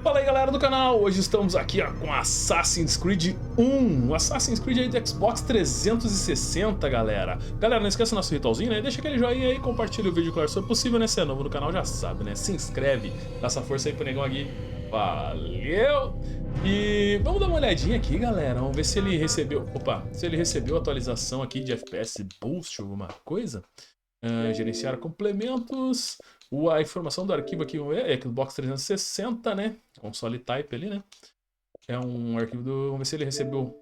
Fala aí galera do canal, hoje estamos aqui com Assassin's Creed 1, o Assassin's Creed aí do Xbox 360, galera. Galera, não esqueça nosso ritualzinho, né? Deixa aquele joinha aí, compartilha o vídeo, claro, se for possível, né? Se é novo no canal já sabe, né? Se inscreve, dá essa força aí pro negão aqui. Valeu! E vamos dar uma olhadinha aqui, galera, vamos ver se ele recebeu, se ele recebeu atualização aqui de FPS BOOST, alguma coisa. Gerenciar complementos. A informação do arquivo aqui é Xbox 360, né? Console Type ali, né? É um arquivo do... Vamos ver se ele recebeu...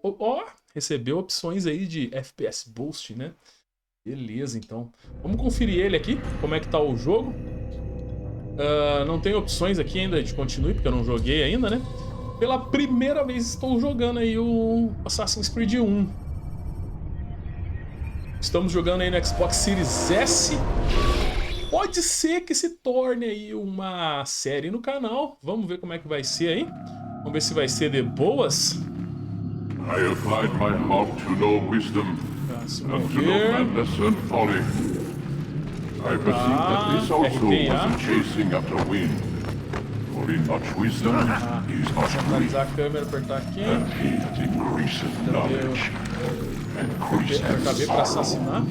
recebeu opções aí de FPS Boost, né? Beleza, então. Vamos conferir ele aqui, como é que tá o jogo. Não tem opções aqui ainda de continue, porque eu não joguei ainda, né? Pela primeira vez estou jogando aí o Assassin's Creed 1. Estamos jogando aí no Xbox Series S. Pode ser que se torne aí uma série no canal. Vamos ver como é que vai ser aí. Vamos ver se vai ser de boas. I applied my heart to know wisdom and to know madness and folly. I perceive that this also was a chasing after wind. For in much wisdom is much grief, a câmera, apertar aqui. and he that increaseth knowledge Acabei para assassinar.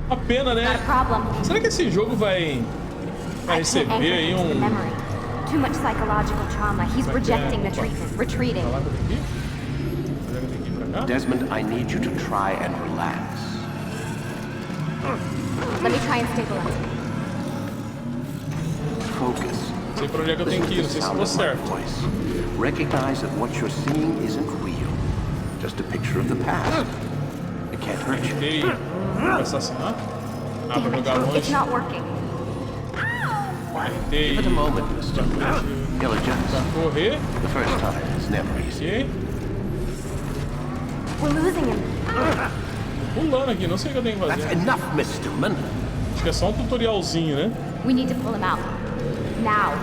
Uma pena, né? Será que esse jogo vai receber aí Too much psychological trauma. He's rejecting the treatment, retreating. Desmond, I need you to try and relax. Let me try and stabilize. Focus. Não sei pra onde é que eu tenho que ir, não sei se eu vou certo. Recognize that what you're seeing isn't real. Just a picture of the past. It can't hurt you. Tentei assassinar. Pra jogar longe. It's not working. Tentei Give it a moment, Mr. He'll adjust. correr. The first time is never easy. Ok. We're losing him. Pulando aqui, não sei o que eu tenho que That's fazer. enough, Miss Stillman. Acho que é só um tutorialzinho, né? We need to pull him out. Now.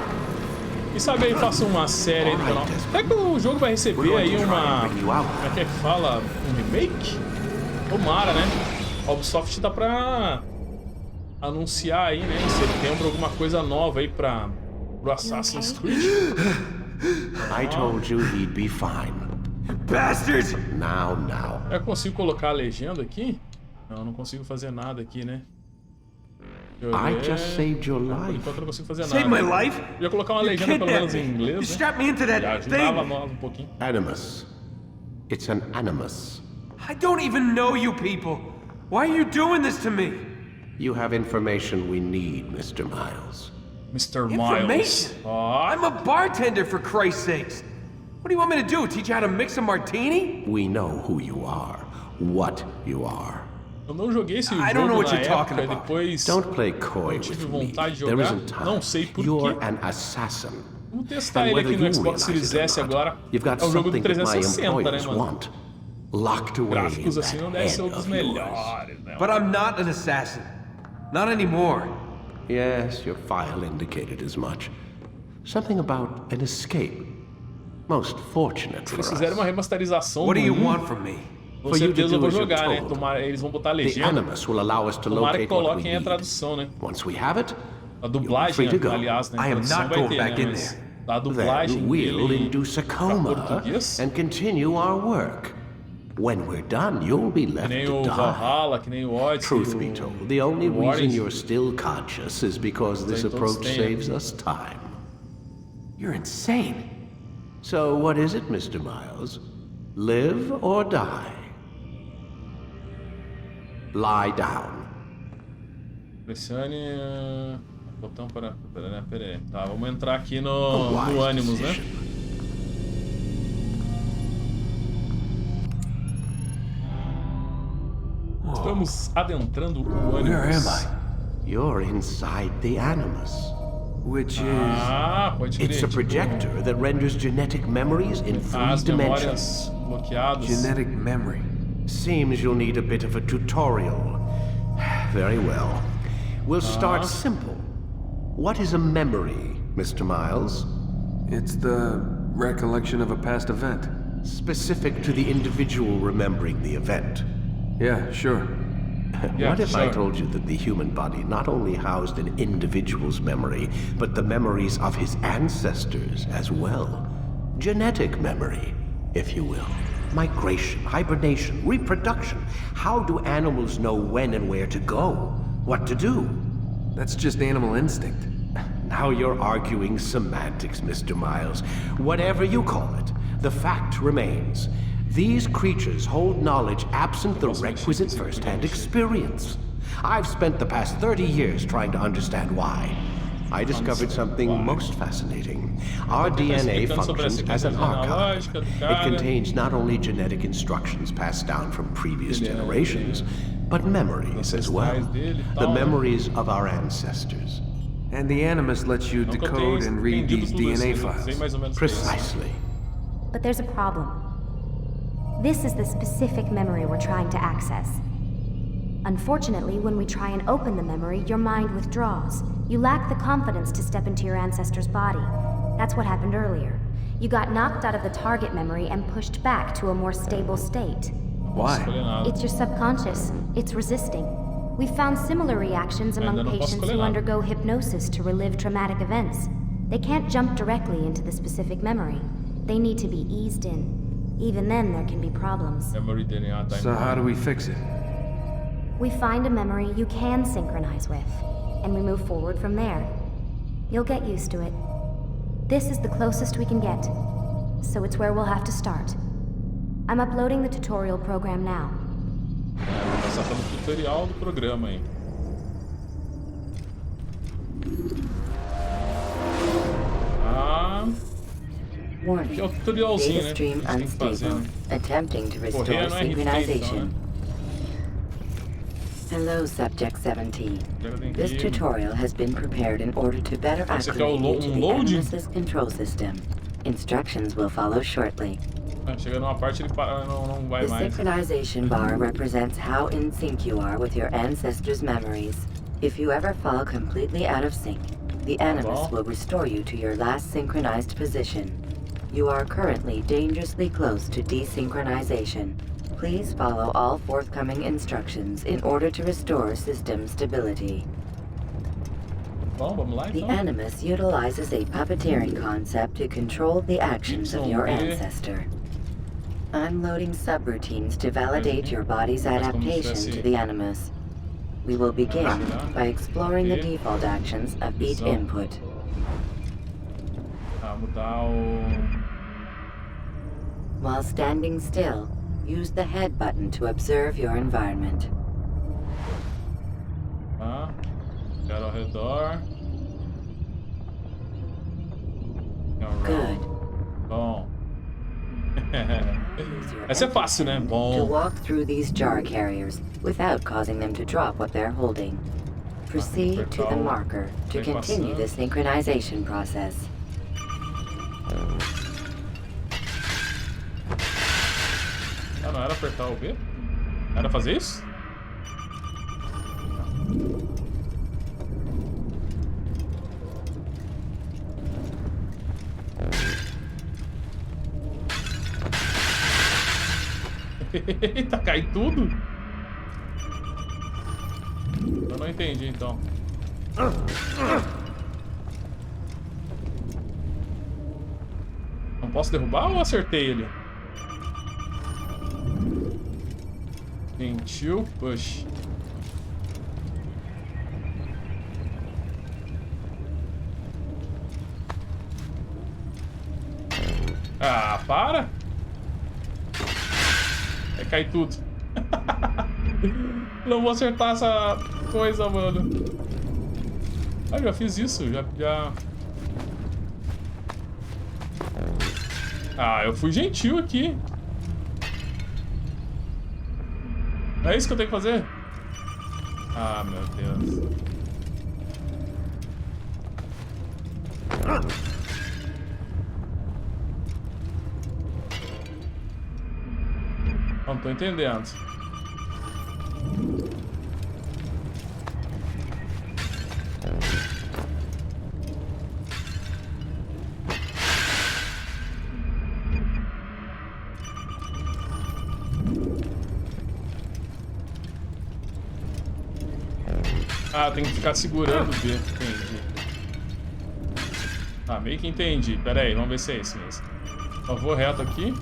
E sabe aí, faça uma série aí no canal. Será que o jogo vai receber aí uma... Como é que fala? Um remake? Tomara, né? A Ubisoft tá pra anunciar aí, né? Em setembro alguma coisa nova aí pro Assassin's Creed. I told you he'd be fine. Bastards! Now. Eu consigo colocar a legenda aqui? Não consigo fazer nada aqui, né? I just saved your Por life. enquanto eu não consigo fazer nada. Save my life? Eu ia colocar uma You legenda pelo menos kidnapped em me. You inglês, né? strapped me into Já that ajudava thing. nós um pouquinho. Animus. It's an animus. I don't even know you people. Why are you doing this to me? You have information we need, Mr. Miles. Mr. Miles. Information? I'm a bartender, for Christ's sakes. What do you want me to do? Teach you how to mix a martini? We know who you are, what you are. Eu não joguei esse I don't know jogo what na you're talking época, about. depois Don't play coy tive with me. vontade de There jogar, isn't time. não sei por You're quê. an assassin. Vamos testar And ele whether aqui no you Xbox realize Series it or S not, agora. you've got É um jogo de something that my 360, né, employers mano? want. Locked away in Gráficos assim não that deve ser um head dos of yours. melhores, né? But I'm not an assassin. Not anymore. Yes, your file indicated as much. Something about an escape. Most fortunate for Eles us. fizeram uma remasterização What do do you 1. want from me? Com For you to certeza eu do vou as you're jogar, né? told. Tomara, eles vão botar a The legenda. animus will allow us to Tomara que locate what we coloquem a need. tradução, né? Once we have it, A you'll be dublagem, free to go. aliás, né? I am Tradução not vai going ter, back né? in Mas there. a dublagem Then we'll dele induce a pra coma português, and continue our work. When we're done, you'll be que left nem to o die. Valhalla, que nem o Odyssey, Truth be told, the only o reason Origin. you're still conscious is because this Então approach tem, saves us time. You're insane. So what is it, Mr. Miles? Live or die? Lie down. Pressione botão para... Pera aí. Tá, vamos entrar aqui A no wise Animus, né? decision. Estamos adentrando o Where Animus. am I? You're inside the animus. Which is... Pode crer. It's a tipo, projector that renders genetic memories in three as dimensions. memórias bloqueadas. genetic memory. Seems you'll need a bit of a tutorial. Very well. We'll start simple. What is a memory, Mr. Miles? It's the recollection of a past event. Specific to the individual remembering the event. Yeah, sure. What if I sure. told you that the human body not only housed an individual's memory, but the memories of his ancestors as well? Genetic memory, if you will. Migration, hibernation, reproduction. How do animals know when and where to go? What to do? That's just animal instinct. Now you're arguing semantics, Mr. Miles. Whatever you call it, the fact remains. These creatures hold knowledge absent the requisite first-hand experience. I've spent the past 30 years trying to understand why. I discovered something most fascinating. Our DNA functions as an archive. It contains not only genetic instructions passed down from previous generations, but memories as well. The memories of our ancestors. And the Animus lets you decode and read these DNA files. Precisely. But there's a problem. This is the specific memory we're trying to access. Unfortunately, when we try and open the memory, your mind withdraws. You lack the confidence to step into your ancestor's body. That's what happened earlier. You got knocked out of the target memory and pushed back to a more stable state. Why? It's your subconscious. It's resisting. We've found similar reactions among patients who undergo hypnosis to relive traumatic events. They can't jump directly into the specific memory. They need to be eased in. Even then, there can be problems. So how do we fix it? We find a memory you can synchronize with, and we move forward from there. You'll get used to it. This is the closest we can get, so it's where we'll have to start. I'm uploading the tutorial program now. Vou passar pelo tutorial do programa aí. Warning. Que é o tutorialzinho, Data né? stream Que tem que fazer, unstable. né? Attempting to restore Correr não é RP, então, synchronization. né? Hello, Subject 17. This que... tutorial has been prepared in order to better Esse aqui é o acclimate you to the loading? Animus's control system. Instructions will follow shortly. Chega numa parte ele para, não vai The mais. synchronization bar represents how in sync you are with your ancestors' memories. If you ever fall completely out of sync, the Animus will restore you to your last synchronized position. You are currently dangerously close to desynchronization. Please follow all forthcoming instructions in order to restore system stability. Bom, vamos lá The então. Animus utilizes a puppeteering concept to control the actions of your ancestor. I'm loading subroutines to validate your body's adaptation to the Animus. We will begin by exploring the default actions of each input. Mudar o... While standing still, use the head button to observe your environment. Quero ao redor. Good. Bom. Essa é fácil, né? To Bom. walk through these jar carriers without causing them to drop what they're holding. Proceed to the marker to continue the synchronization process. Não era apertar o B? Era fazer isso? Eita, cai tudo? Eu não entendi então. Não posso derrubar ou acertei ele? Gentil push. Ah, para! Vai cair tudo. Não vou acertar essa coisa, mano. Ah, já fiz isso, já... Ah, eu fui gentil aqui. É isso que eu tenho que fazer? Ah, meu Deus. Não tô entendendo. Ah, tem que ficar segurando o B. Entendi. Ah, meio que entendi. Pera aí, vamos ver se é esse mesmo. Só vou reto aqui.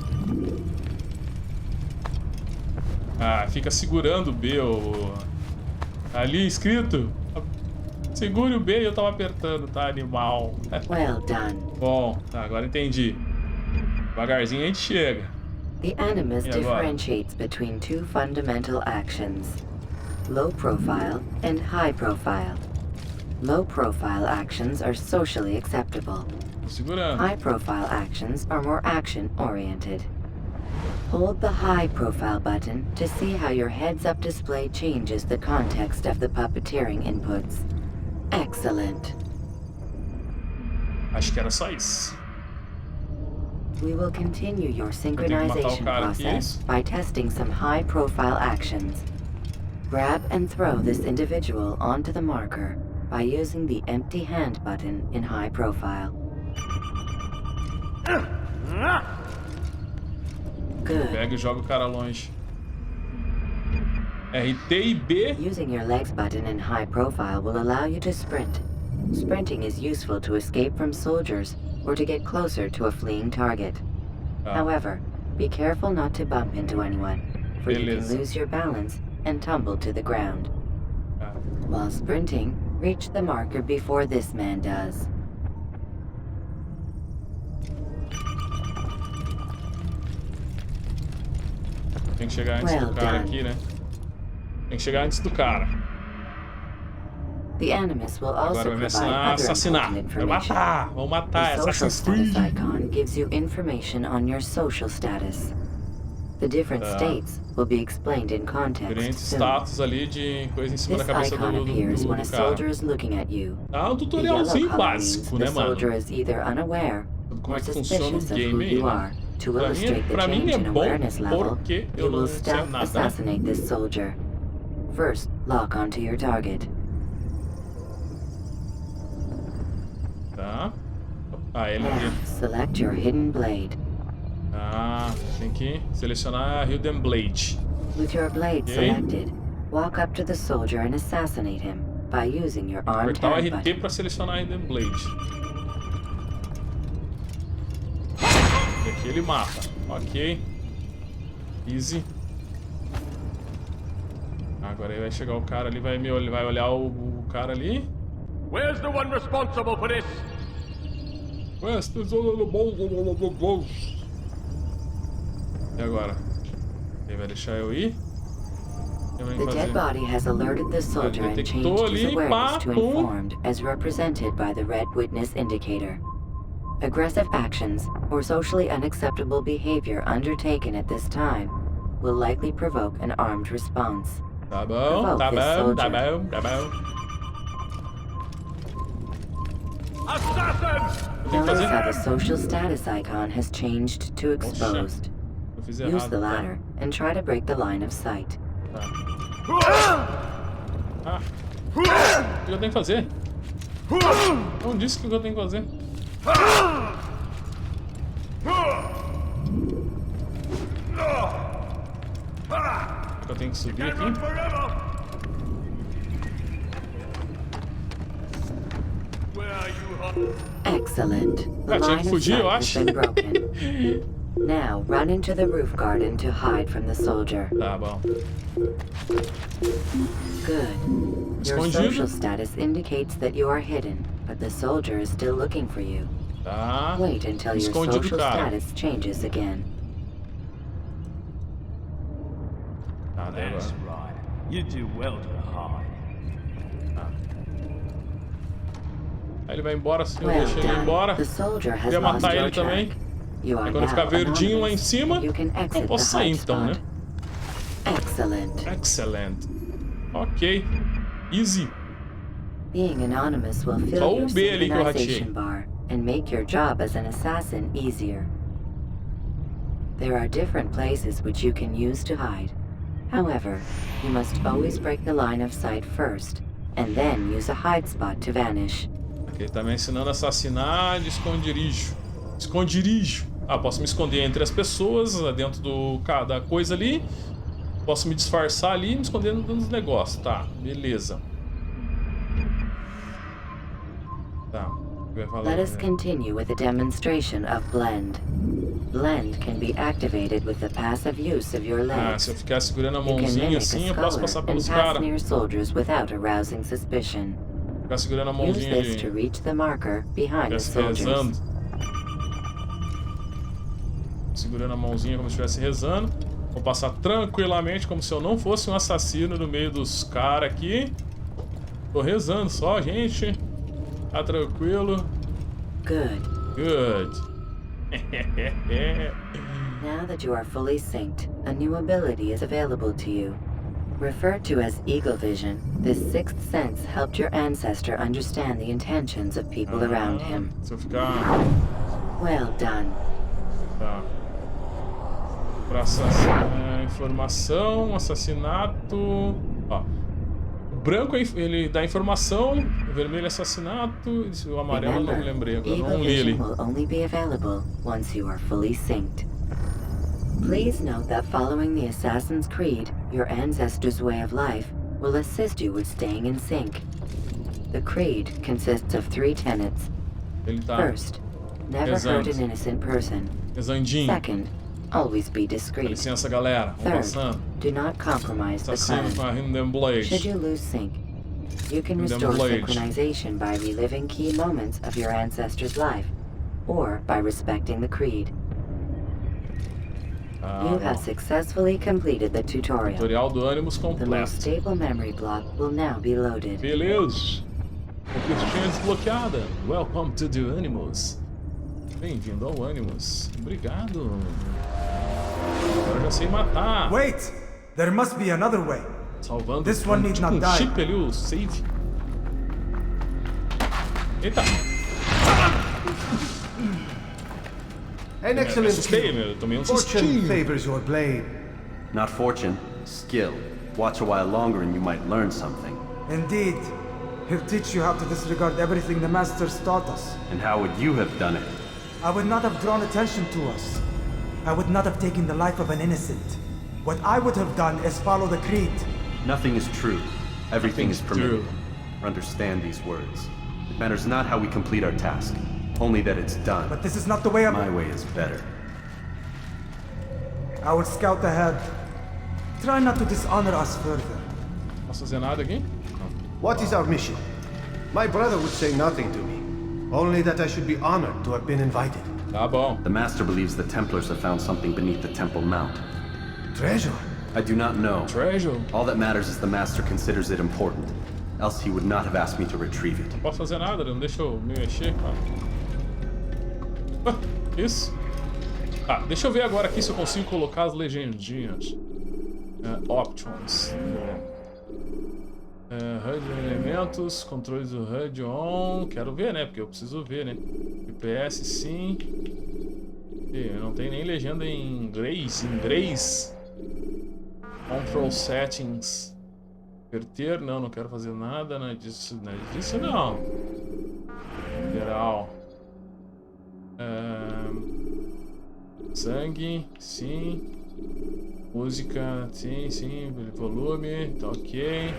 Ah, fica segurando o B, ô... Ali, escrito. Segure o B e eu tava apertando, tá, animal? Well done. Bom, tá, agora entendi. Devagarzinho a gente chega. The animus differentiates between two fundamental actions. Low profile and high profile. Low profile actions are socially acceptable. Segurando. High profile actions are more action oriented. Hold the high profile button to see how your heads-up display changes the context of the puppeteering inputs. Excellent. Acho que era só isso. We will continue your synchronization process by testing some high-profile actions. Grab and throw this individual onto the marker by using the empty hand button in high profile. Good. Pega e joga o cara longe. RT e B. Using your legs button in high profile will allow you to sprint. Sprinting is useful to escape from soldiers or to get closer to a fleeing target. However, be careful not to bump into anyone, for you can lose your balance and tumble to the ground. While sprinting, reach the marker before this man does. Tem que chegar antes do cara aqui, né? Tem que chegar antes do cara. The animus will also Agora vai me provide ensinar a other assassinar. important Vai information. matar. Vamos matar. The social Assassin's status Creed. icon gives you information on your social status. The different states will be explained in context Diferentes soon. status ali de coisa em cima This da cabeça icon do appears when a cara. soldier is looking at you. Ah, um The tutorialzinho yellow color means básico, the né, mano? soldier is either unaware Como or é que funciona o suspicious of who game aí, you né? are. To illustrate the Pra mim change é in bom awareness level, porque eu you não will sei stealth nada. assassinate this soldier. First, lock onto your target. Tá. Ah, ele Now, select your hidden blade. Ah, tem que selecionar a Hidden Blade. With your blade Okay. selected, walk up to the soldier and assassinate him by using your armed Apertar o hand RT button. pra selecionar a Hidden Blade. E aqui ele mata. Ok. Easy. Agora aí vai chegar o cara ali, vai olhar o cara ali. Where's the one responsible for this? E agora? Ele vai deixar eu ir? Eu vou The dead fazer. body has alerted the soldier and changed Detectou his ali, pá, awareness to pum. informed, as represented by the red witness indicator. Aggressive actions or socially unacceptable behavior undertaken at this time will likely provoke an armed response. Tá bom, tá bom, tá bom, tá bom. Assassins! Notice how the social status icon has changed to exposed. Eu fiz Use errado. the Tá. latter and try to break the line of sight. Ah. O que eu tenho que fazer? Não disse o que eu tenho que fazer. Eu tenho que subir aqui. Excellent. The tinha line que of fugir, eu sight has acho. been broken. Now run into the roof garden to hide from the soldier. Tá bom. Good. Your Escondido. social status indicates that you are hidden, but the soldier is still looking for you. Tá. Wait until your Escondido, social cara. status changes again. Tá, até agora. right. You do well to hide. Aí ele vai embora, se eu Well deixar ele done. embora. The soldier has Queria lost matar your ele também. track. You are Aí quando now ficar verdinho lá em anonymous. cima, You can exit eu posso the sair hide então, né? spot. Excellent. Excellent. Ok. Easy. Being anonymous will fill Só o your B ali que eu ratei. synchronization bar and make your job as an assassin easier. There are different places which you can use to hide. However, you must always break the line of sight first, and then use a hide spot to vanish. Aqui ele tá me ensinando a assassinar de esconderijo. Esconderijo. Ah, posso me esconder entre as pessoas, dentro da coisa ali. Posso me disfarçar ali e me esconder nos negócios. Tá, beleza. Tá. Let us continue with a demonstration of blend. Blend can be activated with the passive use of your legs. Se eu ficar segurando a You can mãozinha mimic a assim, eu posso scholar passar and pelos pass caras. near soldiers without arousing suspicion. Ficar segurando a Use mãozinha this to de... reach the marker behind the estivesse rezando. soldiers. Segurando a mãozinha como se estivesse rezando. Vou passar tranquilamente, como se eu não fosse um assassino no meio dos caras aqui. Tô rezando só, gente. Tá tranquilo. Good. Good. Now that you are fully synced, a new ability is available to you. Referred to as Eagle Vision, this sixth sense helped your ancestor understand the intentions of people around him. Se eu ficar... Well done. Tá. Pra assassinar, informação, assassinato... Ó. O branco ele dá informação, o vermelho é assassinato, o amarelo eu não me lembrei agora, Eagle não li ele. Vision will only be available once you are fully synced. Please note that following the Assassin's Creed, your ancestors' way of life will assist you with staying in sync. The creed consists of 3 tenets. Ele tá First, never hurt an innocent person. rezandinho. Second, always be Dá discreet. licença, galera. Vamos Third, passando. do not compromise the Assassino clan. com a Hidden Blade. Should you lose sync, you can Hidden restore Blade. synchronization by reliving key moments of your ancestor's life, or by respecting the creed. You have successfully completed the tutorial. Tutorial do Animus The most completo. stable memory block will now be loaded. Beleza. Conquistinha desbloqueada. Welcome to the Animus. Bem-vindo ao Animus. Obrigado. Agora eu já sei matar. Wait! There must be another way. Salvando This one need tipo not die. chip ali, o save. Eita. An excellent Assustei, skill. meu. Eu tomei um Fortune sustinho. favors your blade. Not fortune, skill. Watch a while longer and you might learn something. Indeed. He'll teach you how to disregard everything the Masters taught us. And how would you have done it? I would not have drawn attention to us. I would not have taken the life of an innocent. What I would have done is follow the creed. Nothing is true. Everything is Nothing's permitted. true. Understand these words. It matters not how we complete our task, only that it's done. But this is not the way My way is better. I will scout ahead. Try not to dishonor us further. Posso fazer nada aqui? What is our mission? My brother would say nothing to me. Only that I should be honored to have been invited. Tá bom. The Master believes the Templars have found something beneath the Temple Mount. Treasure? I do not know. Treasure. All that matters is the Master considers it important. Else he would not have asked me to retrieve it. Não posso fazer nada, não deixa eu me mexer, cara. Isso. Ah, deixa eu ver agora aqui se eu consigo colocar as legendinhas. Options. HUD elementos, controles do HUD on. Quero ver, né? Porque eu preciso ver, né? FPS sim. Não tem nem legenda em inglês. Control settings. Inverter, não quero fazer nada, não é disso não. Geral. Sangue, sim. Música, sim. Volume, tá ok.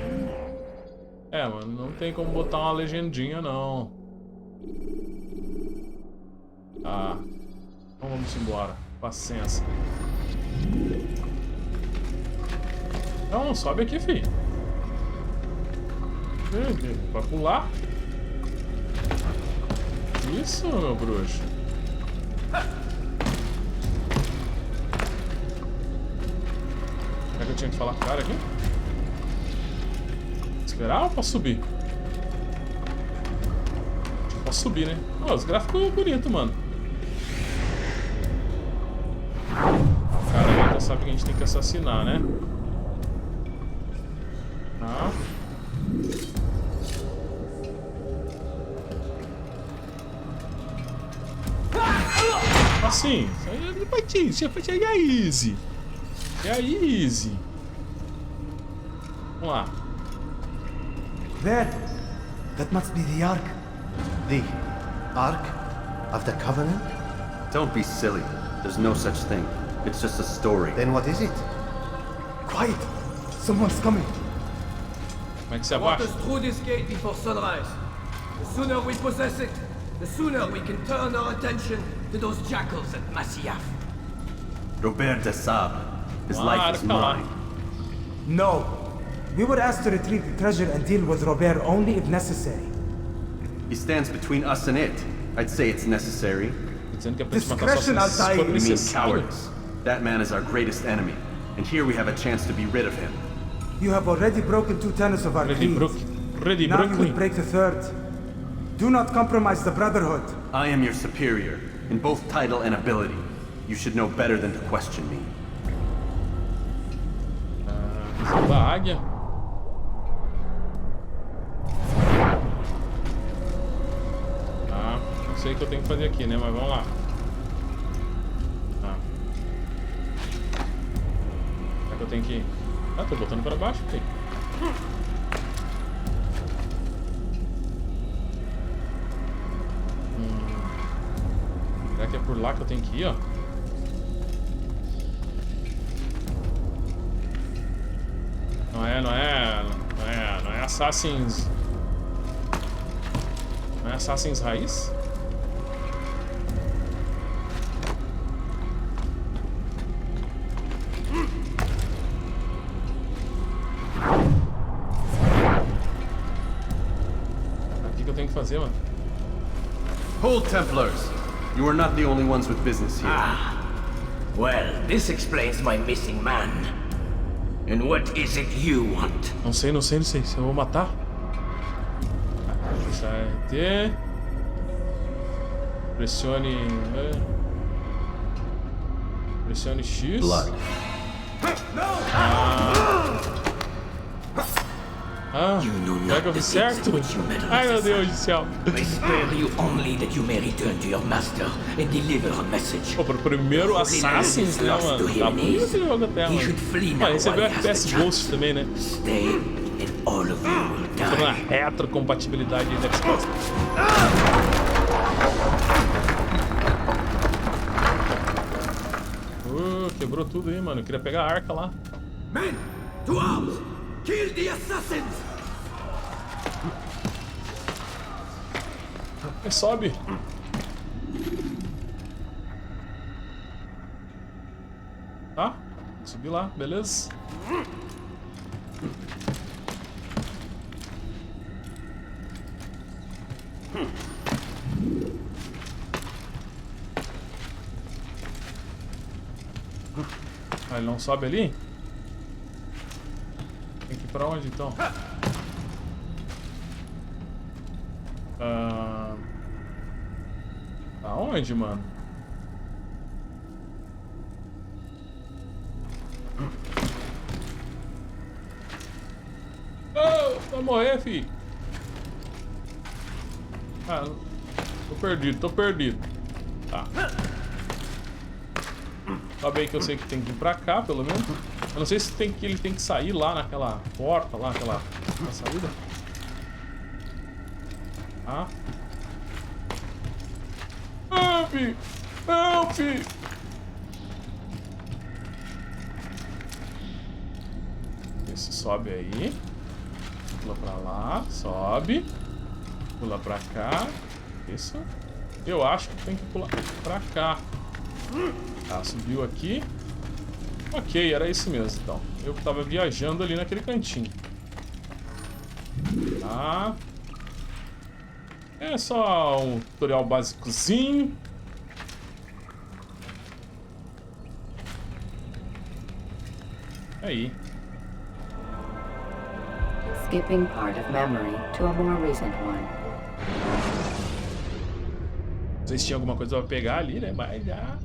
Mano, não tem como botar uma legendinha, não. Tá. Então vamos embora. Paciência. Então, sobe aqui, filho. Vai pular. Isso, meu bruxo. Será que eu tinha que falar com o cara aqui? Esperar ou posso subir? Posso subir, né? Ó, os gráficos bonitos, mano. O cara ainda sabe que a gente tem que assassinar, né? Tá. Assim, isso aí é bonitinho, isso aí é easy. É easy. Vamos lá. There. That must be the Ark. The Ark of the Covenant? Don't be silly. There's no such thing. It's just a story. Then what is it? Quiet. Someone's coming. Como é que se abaixa? through this gate before sunrise. The sooner we possess it, the sooner we can turn our attention to those jackals at Masyaf. Robert de Sable. His life is mine. No. We were asked to retrieve the treasure and deal with Robert only if necessary. He stands between us and it. I'd say it's necessary. Discretion, Altair. You mean cowardice. That man is our greatest enemy. And here we have a chance to be rid of him. You have already broken 2 tenets of our creed. Now you will break the 3rd. Do not compromise the Brotherhood. I am your superior, in both title and ability. You should know better than to question me. Da águia. Não sei o que eu tenho que fazer aqui, né? Mas vamos lá. Será que eu tenho que... tô botando para baixo, tem. Será que é por lá que eu tenho que ir, ó? Não é Assassins. Não é Assassins raiz? O que eu tenho que fazer, mano? Hold, Templars! You are not the only ones with business here. Well, this explains my missing man. And what is it you want? Não sei. Se eu vou matar? T. Pressione X. Blood. Pega o certo? Ai, meu Deus do céu. I spare you only that you may return to your master and deliver a message. Pro primeiro Assassins, né, mano? Tá bonito esse jogo até, mano. Recebeu FPS BOOST também, né? Stay and all of you will die. Tô na retrocompatibilidade aí da Xbox. Quebrou tudo aí, mano. Eu queria pegar a arca lá. Men, to arms! Kill the assassins! Sobe. Tá? Subi lá, beleza? Ele não sobe ali? Tem que ir pra onde então? Aonde, mano? Oh, vai morrer, fi. Tô perdido. Tá. Tá bem que eu sei que tem que ir pra cá, pelo menos. Eu não sei se ele tem que sair lá naquela porta, lá, aquela saída. Help! Esse sobe aí. Pula pra lá, sobe. Pula pra cá. Isso. Eu acho que tem que pular pra cá. Tá, subiu aqui. Ok, era isso mesmo, então. Eu tava viajando ali naquele cantinho. Tá. É só um tutorial básicozinho. Aí. Skipping part of memory to a more recent one. Não sei se tinha alguma coisa pra pegar ali, né? Mas já...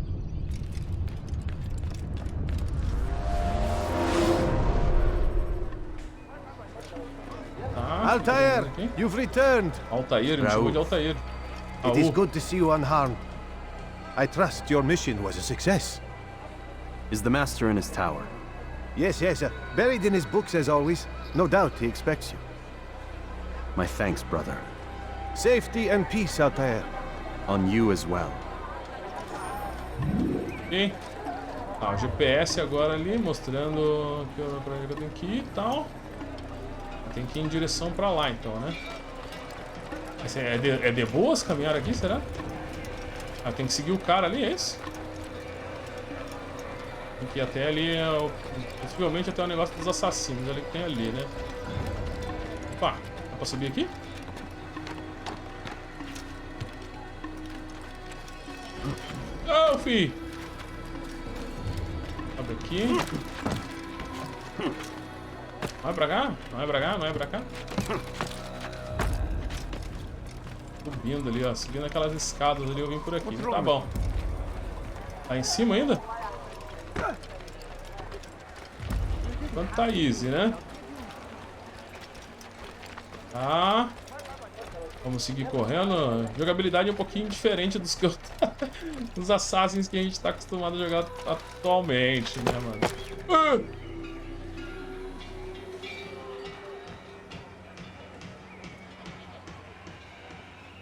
Altair, you've returned. Altair, me chamou de Altair. It is good to see you unharmed. I trust your mission was a success. Is the master in his tower? Yes, buried in his books as always. No doubt he expects you. My thanks, brother. Safety and peace, Altair. On you as well. Ok. O GPS agora ali, mostrando que eu tenho que ir e tal. Tem que ir em direção pra lá, então, né? É de boas caminhar aqui, será? Ah, tem que seguir o cara ali, é isso? Tem que ir até ali, possivelmente até o negócio dos assassinos ali que tem ali, né? Opa, dá pra subir aqui? Oh, fi! Abre aqui. Vai pra cá? Vai pra cá? Vai pra cá? Subindo ali, ó. Subindo aquelas escadas ali, eu vim por aqui. Tá bom. Tá em cima ainda? Enquanto tá easy, né? Tá. Vamos seguir correndo. Jogabilidade é um pouquinho diferente dos que eu... dos Assassins que a gente tá acostumado a jogar atualmente, né, mano?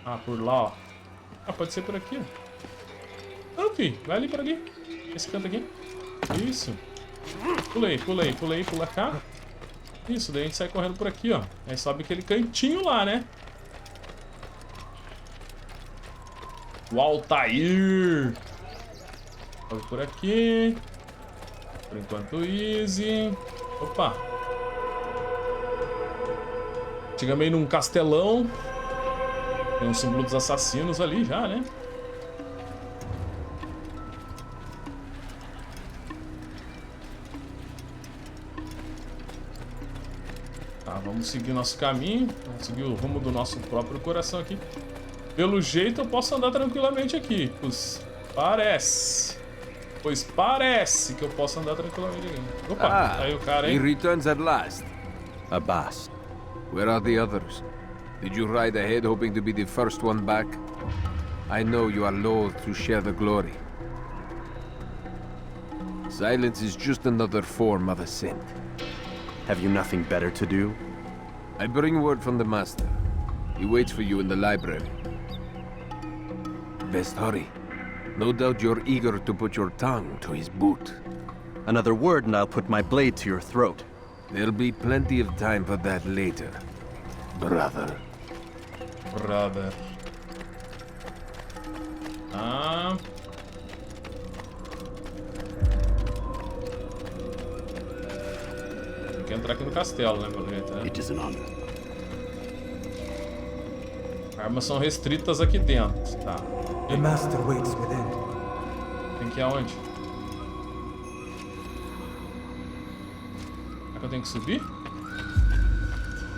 Ah, por lá, ó. Ah, pode ser por aqui, ó. Não, filho. Vai ali por ali. Esse canto aqui. Isso. Pulei, pulei, pulei, pula cá. Isso, daí a gente sai correndo por aqui, ó. Aí sobe aquele cantinho lá, né? O Altair. Sobe por aqui. Por enquanto, easy. Opa. Chegamos aí num castelão. Tem um símbolo dos assassinos ali já, né? Tá, vamos seguir nosso caminho. Vamos seguir o rumo do nosso próprio coração aqui. Pelo jeito eu posso andar tranquilamente aqui. Pois parece. Pois parece que eu posso andar tranquilamente aqui. Opa, aí o cara, hein? He returns at last. Abbas. Where are the others? Did you ride ahead hoping to be the first one back? I know you are loath to share the glory. Silence is just another form of assent. Have you nothing better to do? I bring word from the master. He waits for you in the library. Best hurry. No doubt you're eager to put your tongue to his boot. Another word and I'll put my blade to your throat. There'll be plenty of time for that later, brother. Brother. Ah. Tem que entrar aqui no castelo, né, pelo jeito, né? It is an honor. Armas são restritas aqui dentro, tá? The master waits within. Tem que ir aonde? Será que eu tenho que subir?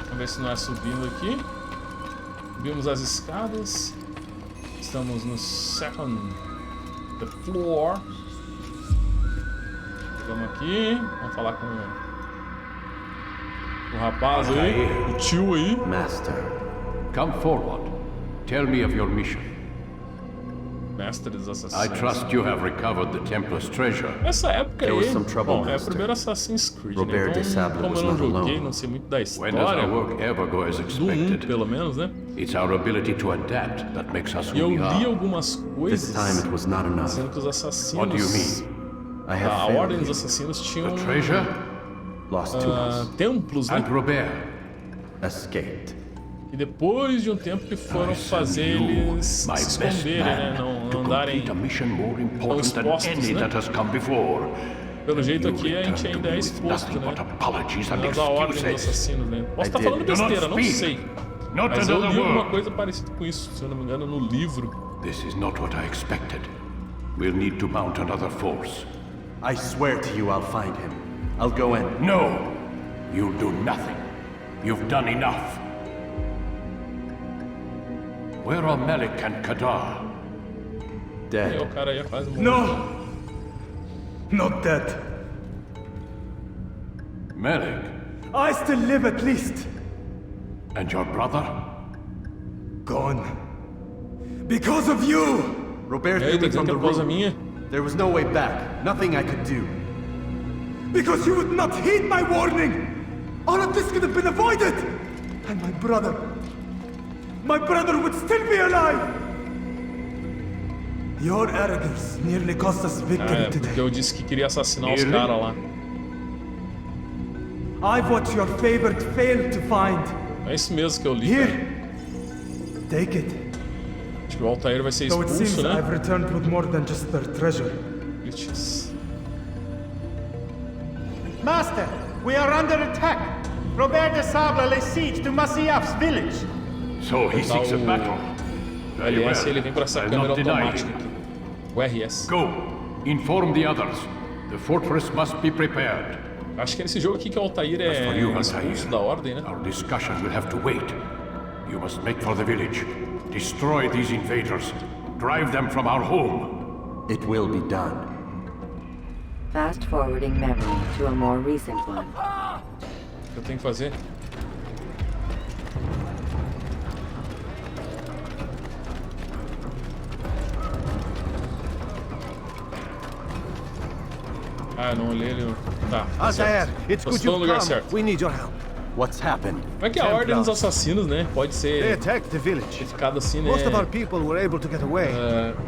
Vamos ver se não é subindo aqui. Subimos as escadas. Estamos no second floor. Chegamos aqui. Vamos falar com o rapaz aí, o tio aí. Master, come forward. Tell me of your mission. Mestre dos assassinos. I trust you have recovered the Templar's treasure. Essa época aí, bom, é o Master. primeiro Assassin's Creed, Robert né? de Então, Sable como was eu não not joguei, alone. não sei muito da When does história, our work ever go as do 1 expected? pelo menos, né? It's our ability to adapt that makes us E eu who we li are. algumas This coisas time it was not enough. dizendo que os assassinos... What do you mean? I have A failed Ordem you. dos Assassinos tinham The treasure? Lost tools. templos, né? And Robert? Escaped. E depois de um tempo que foram fazer eles se esconderem, né? Não andarem tão expostos, né? Pelo jeito aqui a gente ainda é exposto, né? Mas a Ordem dos Assassinos, né? Posso estar falando besteira, não sei. Mas eu li alguma coisa parecida com isso, se eu não me engano, no livro. This is not what I expected. We'll need to mount another force. I swear to you I'll find him. I'll go in. No! You'll do nothing. You've done enough. Where are Melik and Kadar? E Dead. o cara ia quase morrer. No! Not dead. Melik? I still live at least. And your brother? Gone. Because of you! Robert E aí, threw tá me dizendo from que the é coisa room. minha? There was no way back. Nothing I could do. Because you would not heed my warning! All of this could have been avoided! And my brother would still be alive! Your arrogance nearly cost us victory Porque today. eu disse que queria assassinar os caras lá. I've what your favorite failed to find. É isso mesmo que eu li, Here, cara. Take it. Acho que o Altair vai ser Though it seems expulso, né? I've returned with more than just their treasure. Glitches. Master, we are under attack. Robert de Sable lays siege to Masyaf's village. So he seeks a battle. O LS ele vem para essa câmera automática aqui. O RS. Go. Inform the others. The fortress must be prepared. Acho que é nesse jogo aqui que o Altair é expulso da ordem, né? Our discussion will have to wait. You must make for the village. Destroy these invaders. Drive them from our home. It will be done. Fast forwarding memory to a more recent one. O que eu tenho que fazer? Ah, eu não olhei ele. Tá. Altair, it's good Estou no lugar you've come. certo. We need your help. What's happened? Como é que é a ordem dos assassinos, né? Pode They ser attacked the village. ficado assim, né? Most of our people were able to get away.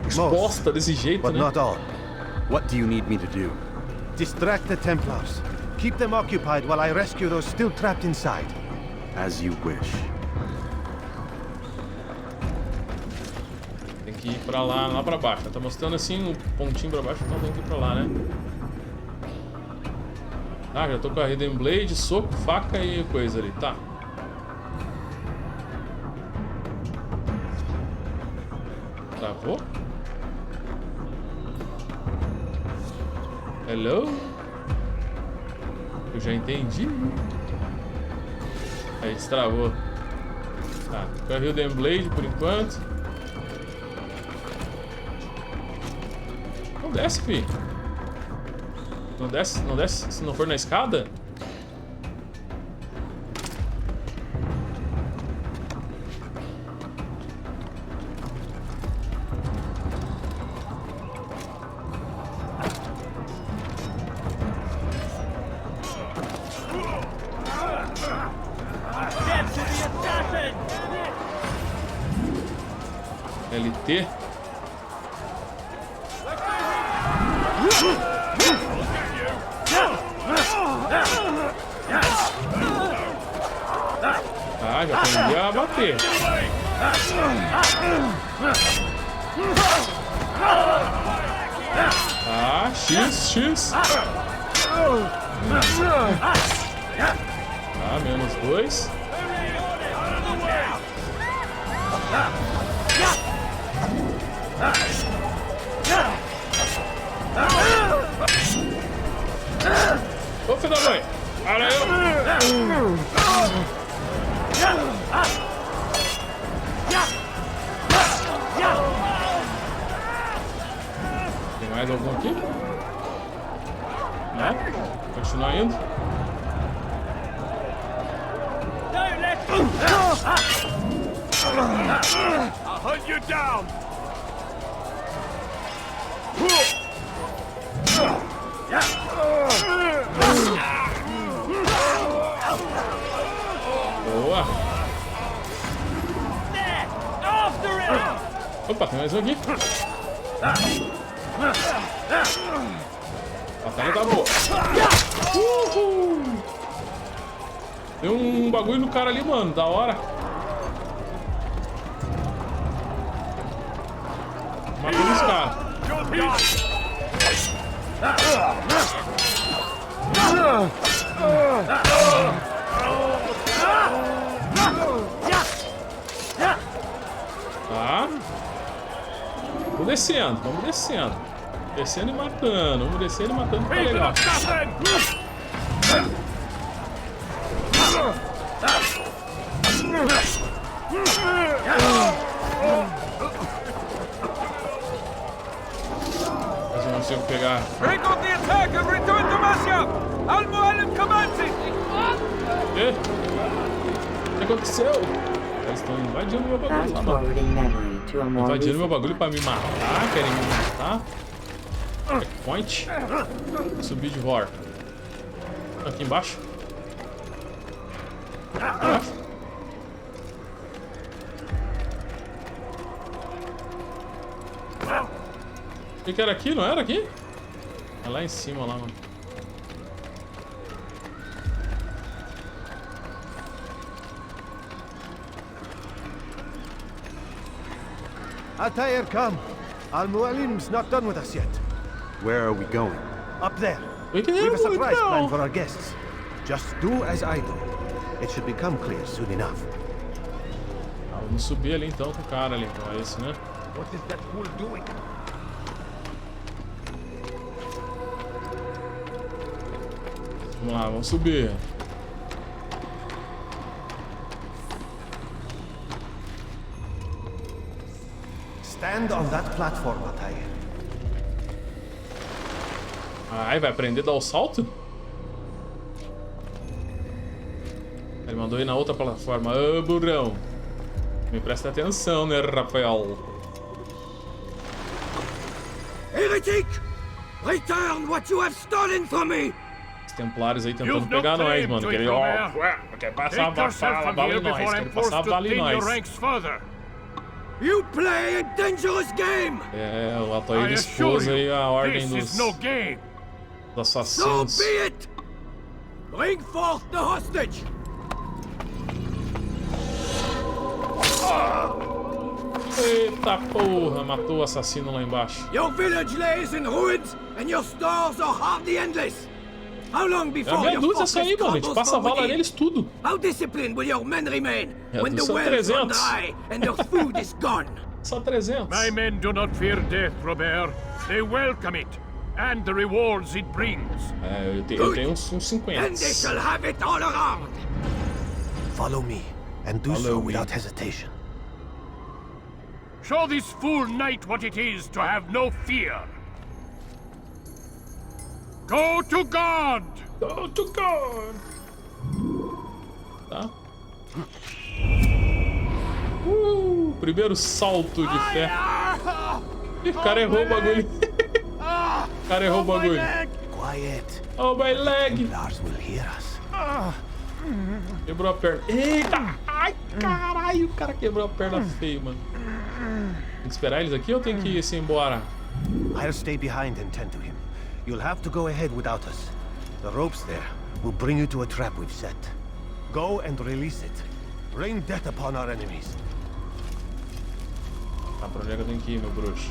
Exposta desse jeito, But né? not all. What do you need me to do? Distract the Templars. Keep them occupied while I rescue those still trapped inside. As you wish. Tem que ir pra lá pra baixo. Tá mostrando assim o pontinho pra baixo, então tem que ir pra lá, né? Ah, já tô com a Hidden Blade, soco, faca e coisa ali, tá. Travou? Hello? Eu já entendi. Aí, destravou. Tá, com a Hidden Blade por enquanto. Não desce, fi. Não desce se não for na escada? LT. Ah, já aprendi a bater. Ah, X. Ah, menos 2. Ô, filho da mãe! Olha eu! Tem mais algum aqui? Não? Continuar indo? I'll hunt you down. Boa! Opa, tem mais um aqui. A batalha tá boa. Uhul! Tem um bagulho no cara ali, mano. Da hora. Matando os caras. Tá. Vamos descendo. Descendo e matando. Vamos descendo e matando, tá legal. Mas eu não consigo pegar. Break off the attack and return to Masyaf! Al-Mualim commands it! O que aconteceu? Eles estão invadindo meu bagulho lá, mano. Invadindo meu bagulho pra me matar, querem me matar. Checkpoint. Subir de volta. Aqui embaixo. O que era aqui? Não era aqui? É lá em cima, lá, mano. Altair, come. Al-Mualim's not done with us yet. Where are we going? Up there. We can We've a surprise now. plan for our guests. Just do as I do. It should become clear soon enough. Ah, vamos subir ali então com o cara ali, então é esse, né? What is that fool doing? Vamos lá, vamos subir. Stand on that platform, Altair. Ai, vai aprender a dar o salto? Ele mandou ir na outra plataforma. Ô, burrão. Me presta atenção, né, Rafael? Heretic! Return what you have stolen from me! Os templários aí tentando pegar nós, mano. Quer passar a bala em nós. Quer passar a bala em nós. You play a dangerous game! É, o Altair expôs aí a ordem dos assassinos. So be it! Bring forth the hostage! Eita porra, matou o assassino lá embaixo. Your village lays in ruins and your stores are hardly endless. How long before É your meia dúzia fortress isso aí, mano. A gente crumbles passa a from bala within? neles tudo. How disciplined will your men remain when the são wells run 300. dry and their food is gone? Só 300. My men do not fear death, Robert. They welcome it and the rewards it brings. É, eu tenho uns 50. And they shall have it all around. Follow me, and do so without hesitation. Show this fool knight what it is to have no fear. Go to God! Go to God! Tá? Primeiro salto de fé. Ih, o cara errou o bagulho. O cara errou o bagulho. Quiet. Oh, my leg! Lars will hear us. Quebrou a perna. Eita! Ai, caralho! O cara quebrou a perna feio, mano. Tem que esperar eles aqui ou tem que ir assim embora? I'll stay behind and tend to him. You'll have to go ahead without us. The ropes there will bring you to a trap we've set. Go and release it. Rain death upon our enemies. Tá, pra onde é que eu tenho que ir, meu bruxo?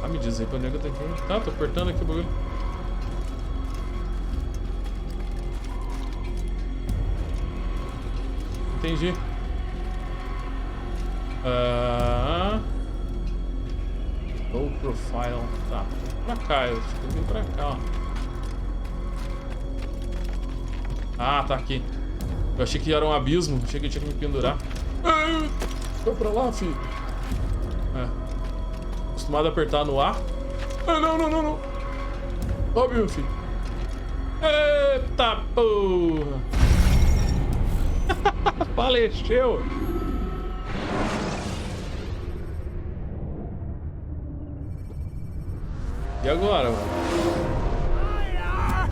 Ah, me diz aí pra onde é que eu tenho que ir. Tá, tô apertando aqui o bagulho. Entendi. Low profile. Tá. Pra cá, eu tenho que vir pra cá, ó. Ah, tá aqui. Eu achei que era um abismo. Achei que eu tinha que me pendurar. Foi pra lá, filho. É. Acostumado a apertar no A. Ah, não, não, não, não. Ó, meu filho. Eita porra. Faleceu. E agora, mano?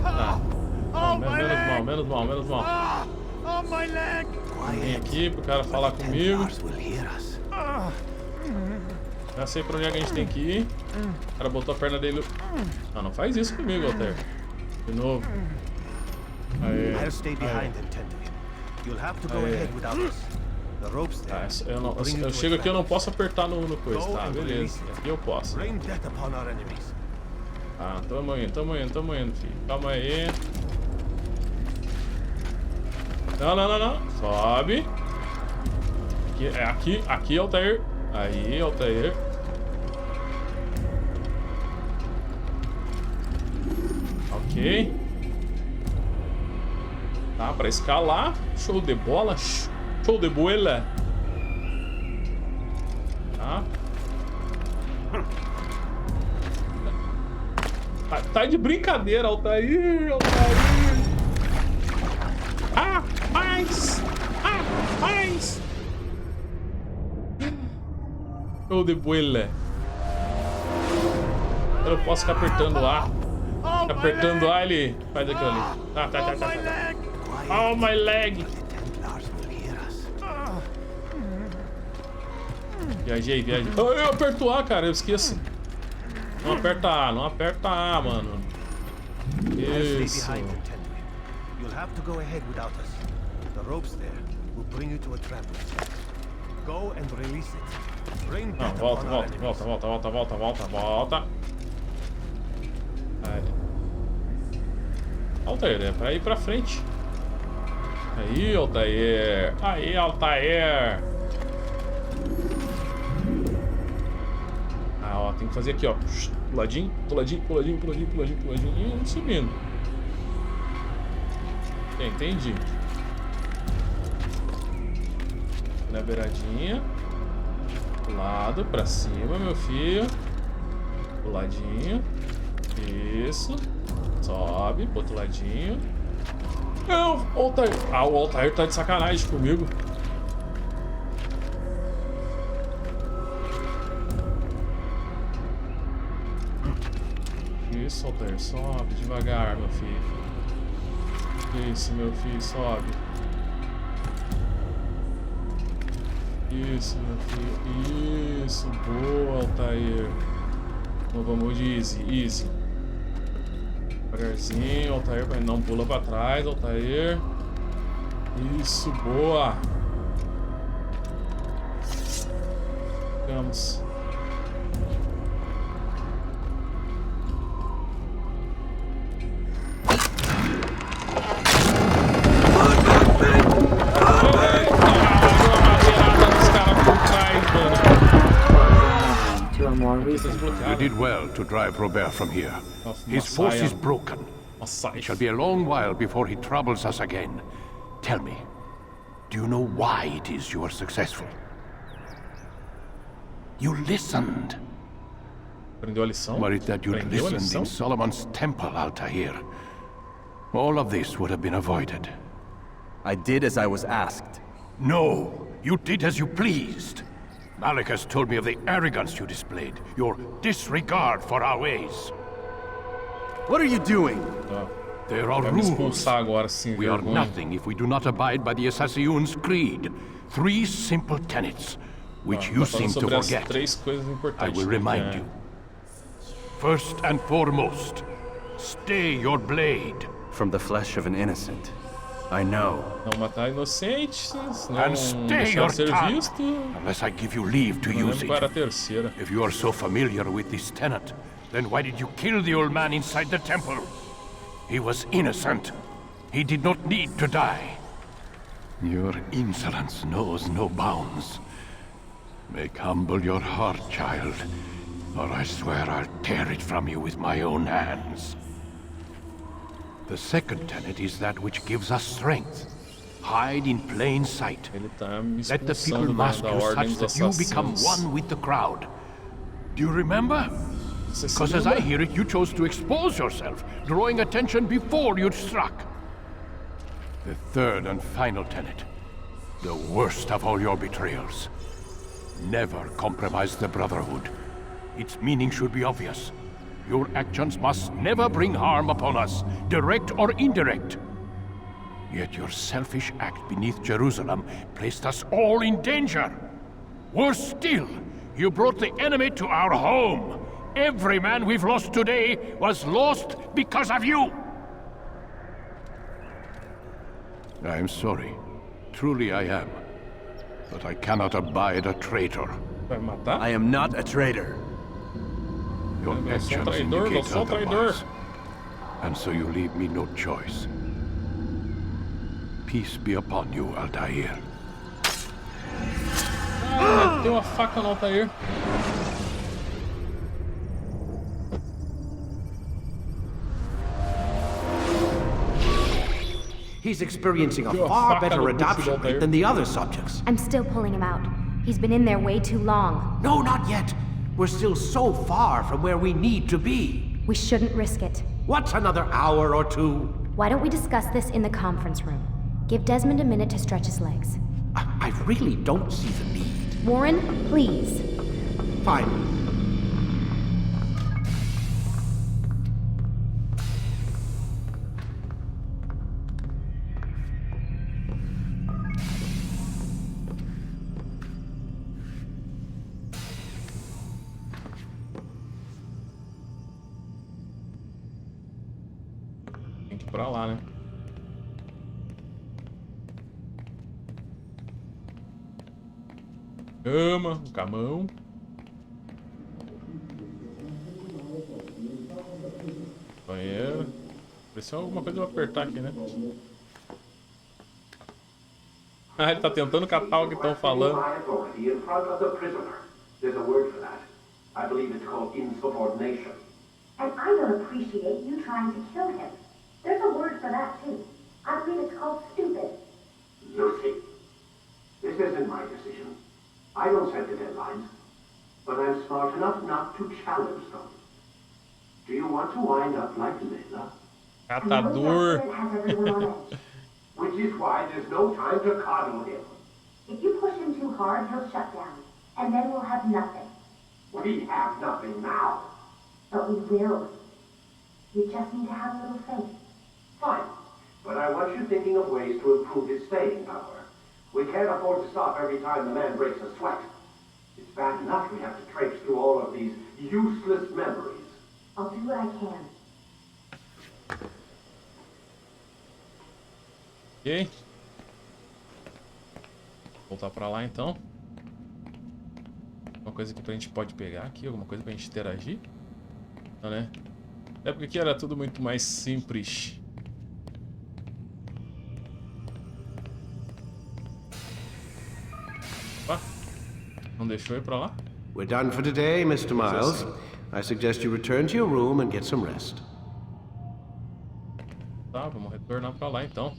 Tá. Menos mal. Vem aqui pro cara falar comigo. Já sei pra onde é que a gente tem que ir. O cara botou a perna dele. Ah, não faz isso comigo, Altair. De novo. Aê. Tá, eu chego aqui, eu não posso apertar no coisa. Tá, beleza. Aqui eu posso. Ah, tamo indo, filho. Calma aí. Não. Sobe. Aqui, Altair. Aí, Altair. Ok. Tá, pra escalar. Show de bola. Show de bola. Tá. Tá de brincadeira, Altair. Ah, mais. Show de bola. Eu não posso ficar apertando A. Apertando A, ele faz aquilo ali. Tá. Oh, my leg. Viajei. Eu aperto A, cara, eu esqueço. Não aperta A, mano. Isso. will bring you to a trap we've set. Go and release it. Rain Não, death volta, upon our volta, enemies. volta, volta, volta, volta, volta, volta. Aí. Altair, é pra ir pra frente. Aí, Altair. Aí, Altair. Ah, ó, tem que fazer aqui, ó. Puladinho, puladinho, puladinho, puladinho, puladinho, puladinho. E subindo. Entendi. Na beiradinha. Lado pra cima, meu filho. Puladinho. Isso. Sobe, pro outro ladinho. Não, Altair. Ah, o Altair tá de sacanagem comigo. Isso, Altair, sobe devagar, meu filho. Isso, meu filho, sobe. Isso, meu filho. Isso, boa, Altair. Então vamos de easy, easy. Devagarzinho, Altair, não pula pra trás, Altair. Isso, boa. Vamos. You did well to drive Robert from here. His force is broken. It shall be a long while before he troubles us again. Tell me, do you know why it is you are successful? You listened. Aprendeu a lição? Were it that you listened in Solomon's temple, Altair, all of this would have been avoided. I did as I was asked. No, you did as you pleased. Malik has told me of the arrogance you displayed, your disregard for our ways. What are you doing? There are rules. We are nothing if we do not abide by the Assassin's creed. 3 simple tenets, which you seem to forget. I will remind you. First and foremost, stay your blade. From the flesh of an innocent. I know. Não matar inocentes, And não stay your deixar ser tongue, visto. unless I give you leave to use Para a it. terceira. If you are so familiar with this tenet, then why did you kill the old man inside the temple? He was innocent. He did not need to die. Your insolence knows no bounds. Make humble your heart, child, or I swear I'll tear it from you with my own hands. The second tenet is that which gives us strength. Hide in plain sight. Let the people mask you such that you become one with the crowd. Do you remember? Because as I hear it, you chose to expose yourself, drawing attention before you'd struck. The third and final tenet, the worst of all your betrayals. Never compromise the Brotherhood. Its meaning should be obvious. Your actions must never bring harm upon us, direct or indirect. Yet your selfish act beneath Jerusalem placed us all in danger. Worse still, you brought the enemy to our home. Every man we've lost today was lost because of you. I am sorry. Truly I am. But I cannot abide a traitor. I am not a traitor. Your actions indicate otherwise. And so you leave me no choice. Peace be upon you, Altair. Ah, meteu a faca no Altair. He's experiencing a far better adoption rate than the other subjects. I'm still pulling him out. He's been in there way too long. No, not yet. We're still so far from where we need to be. We shouldn't risk it. What's another hour or two? Why don't we discuss this in the conference room? Give Desmond a minute to stretch his legs. I really don't see the need. Warren, please. Fine. Pra lá, né? Cama, um camão. Banheiro. Precisa alguma coisa eu apertar aqui, né? Ah, ele tá tentando catar o que estão falando. There's a word for that. I believe it's called insubordination. And I don't appreciate you trying to kill him. There's a word for that, too. I believe it's called stupid. Lucy, this isn't my decision. I don't set the deadlines, but I'm smart enough not to challenge them. Do you want to wind up like Layla? Catador. Which is why there's no time to coddle him. If you push him too hard, he'll shut down. And then we'll have nothing. We have nothing now. But we will. You just need to have a little faith. Fine. But I want you thinking of ways to improve his staying power. We can't afford to stop every time the man breaks a sweat. It's bad enough we have to traipse through all of these useless memories. I'll do what I can. Ok. Voltar pra lá então. Alguma coisa que a gente pode pegar aqui? Alguma coisa pra gente interagir? Não, né? É porque aqui era tudo muito mais simples. Opa. Não deixou ir pra lá? We're done for today, Mr. Miles. I suggest you return to your room and get some rest. Tá, vamos retornar pra lá então.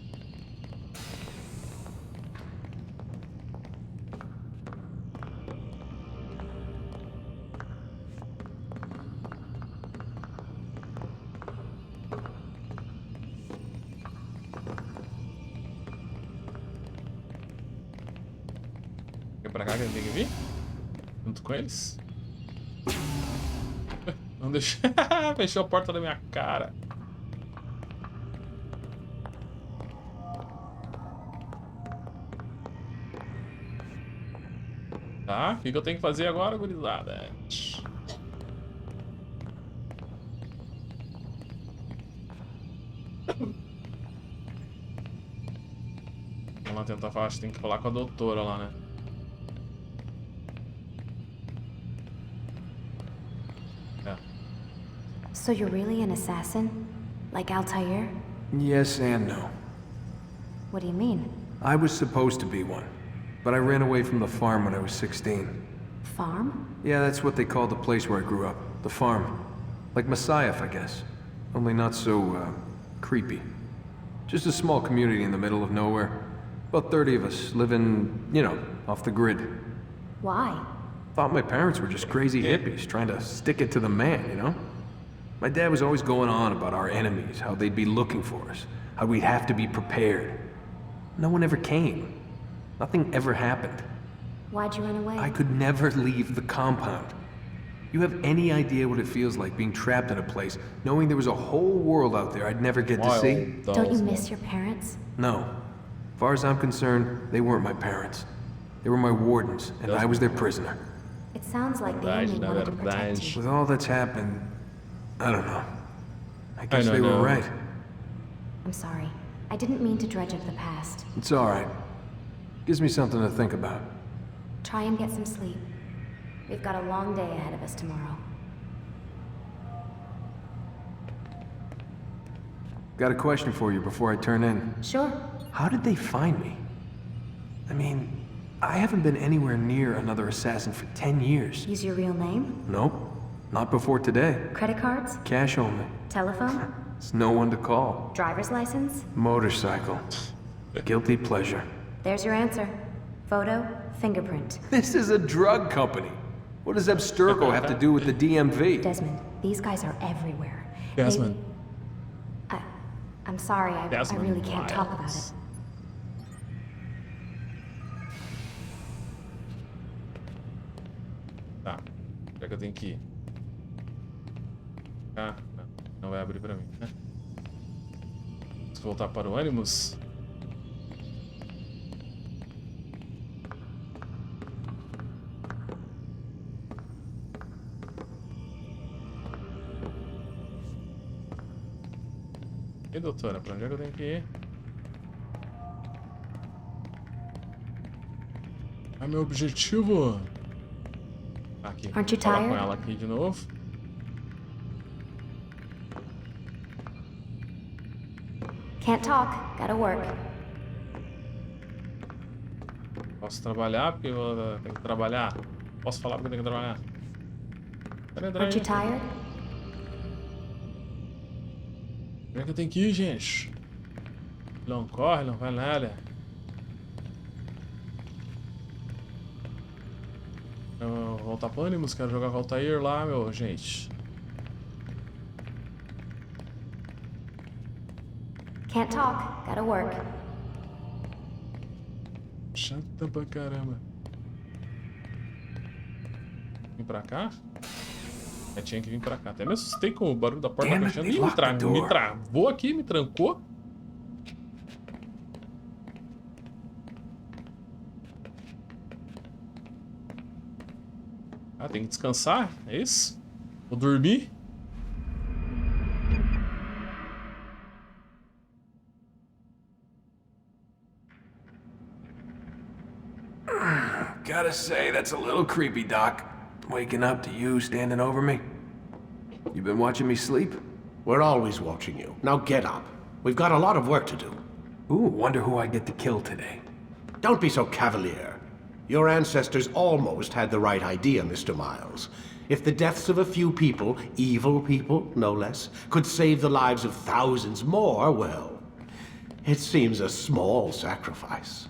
É pra cá que ele tem que vir? Junto com eles? Não deixou. Fechou a porta da minha cara. Tá, o que eu tenho que fazer agora, gurizada? Vamos lá tentar falar, acho que tem que falar com a doutora lá, né? So you're really an assassin? Like Altair? Yes and no. What do you mean? I was supposed to be one, but I ran away from the farm when I was 16. Farm? Yeah, that's what they called the place where I grew up. The farm. Like Messiah, I guess. Only not so, creepy. Just a small community in the middle of nowhere. About 30 of us, living, you know, off the grid. Why? Thought my parents were just crazy hippies, trying to stick it to the man, you know? My dad was always going on about our enemies, how they'd be looking for us, how we'd have to be prepared. No one ever came. Nothing ever happened. Why'd you run away? I could never leave the compound. You have any idea what it feels like being trapped in a place, knowing there was a whole world out there I'd never get to see? Don't you miss your parents? No. As far as I'm concerned, they weren't my parents. They were my wardens, and I was their prisoner. It sounds like they only wanted to protect you. With all that's happened, I don't know. I guess they were right. I'm sorry. I didn't mean to dredge up the past. It's alright. Gives me something to think about. Try and get some sleep. We've got a long day ahead of us tomorrow. Got a question for you before I turn in. Sure. How did they find me? I mean, I haven't been anywhere near another assassin for 10 years. Use your real name? Nope. Not before today. Credit cards? Cash only. Telephone? There's no one to call. Driver's license? Motorcycle. Guilty pleasure. There's your answer. Photo, fingerprint. This is a drug company. What does Abstergo have to do with the DMV? Desmond, these guys are everywhere. Desmond. I'm sorry, I really can't talk about it. Tá, já que eu tenho que ir. Ah, não vai abrir pra mim, né? Vamos voltar para o ânimos. E doutora, pra onde é que eu tenho que ir? É meu objetivo. Aqui, vou falar com ela aqui de novo. Can't talk, gotta work. Posso trabalhar porque eu tenho que trabalhar. Posso falar porque eu tenho que trabalhar. Aren't you tired? Onde é que eu tenho que ir, gente? Não corre, não vai nada. Voltar pro ânimos, quero jogar com o Altair lá, meu, gente. Can't talk, gotta work. Chata pra caramba. Vim pra cá? Tinha que vir pra cá. Até me assustei com o barulho da porta fechando. Ih, me travou aqui, me trancou. Ah, tem que descansar? É isso? Vou dormir? Gotta say, that's a little creepy, Doc. Waking up to you standing over me. You been watching me sleep? We're always watching you. Now get up. We've got a lot of work to do. Ooh, wonder who I get to kill today. Don't be so cavalier. Your ancestors almost had the right idea, Mr. Miles. If the deaths of a few people, evil people, no less, could save the lives of thousands more, well, it seems a small sacrifice.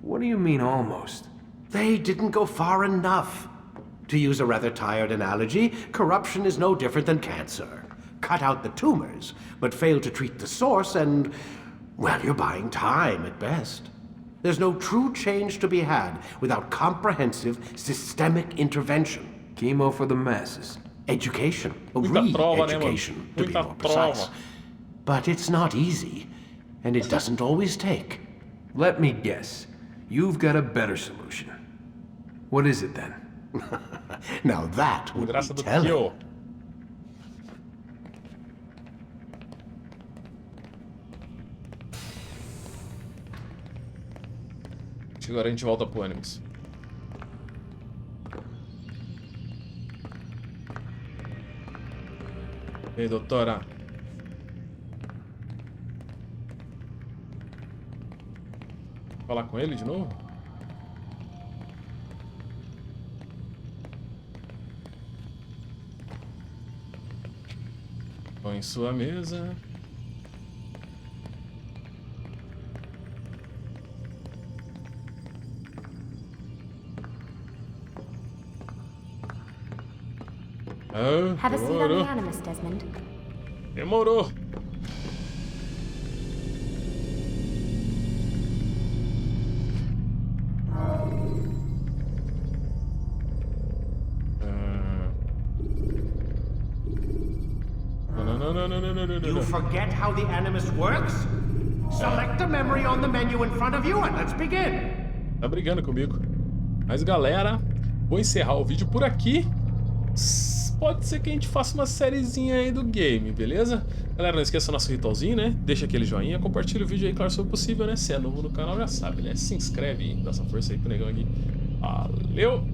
What do you mean, almost? They didn't go far enough. To use a rather tired analogy, corruption is no different than cancer. Cut out the tumors, but fail to treat the source and, well, you're buying time at best. There's no true change to be had without comprehensive, systemic intervention. Chemo for the masses. Education. Re-education, to be more precise. But it's not easy, and it doesn't always take. Let me guess. You've got a better solution. What is it then? Now that would be telling. Agora a gente volta pro ânimos. E aí, doutora? Falar com ele de novo? Põe em sua mesa. Have a seat on the Animus, Desmond. Demorou. No. You forget how the Animus works? Select a memory on the menu in front of you and let's begin. Tá brigando comigo. Mas galera, vou encerrar o vídeo por aqui. Pode ser que a gente faça uma sériezinha aí do game, beleza? Galera, não esqueça o nosso ritualzinho, né? Deixa aquele joinha, compartilha o vídeo aí, claro, se for possível, né? Se é novo no canal, já sabe, né? Se inscreve aí, dá essa força aí pro negão aqui. Valeu!